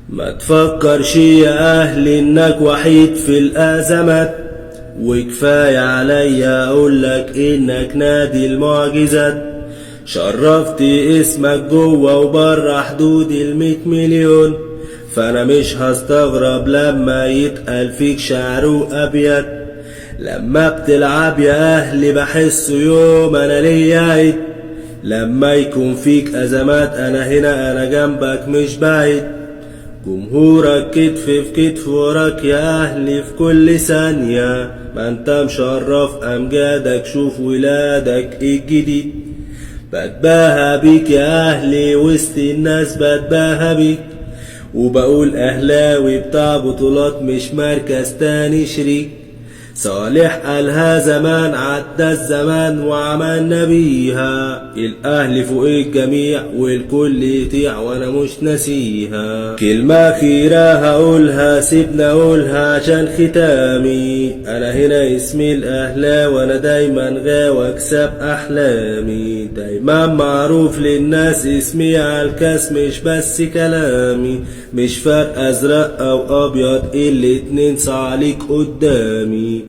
ما تفكرش يا اهلي انك وحيد في الازمات، وكفاية عليا اقولك انك نادي المعجزات. شرفت اسمك جوه وبره حدود 100 مليون، فانا مش هستغرب لما يتقال فيك شعر وابيات. لما بتلعب يا اهلي بحس يوم انا ليا عيد، لما يكون فيك ازمات انا هنا انا جنبك مش بعيد. جمهورك كتف في كتف وراك يا اهلي في كل ثانية، ما انت مشرف امجادك شوف ولادك الجديد. بتباهى بيك يا اهلي وسط الناس بتباهى بيك، وبقول اهلاوي بتاع بطولات مش مركز تاني شريك. صالح قالها زمان عدى الزمان وعملنا بيها، الاهلي فوق الجميع والكل يطيع وانا مش ناسيها. كلمة اخيرة هقولها سيبنا اقولها عشان ختامي، انا هنا اسمي الاهلا وانا دايما غاوي اكسب احلامي. دايما معروف للناس اسمي عالكاس مش بس كلامي، مش فرق ازرق او ابيض الاتنين صعليك قدامي.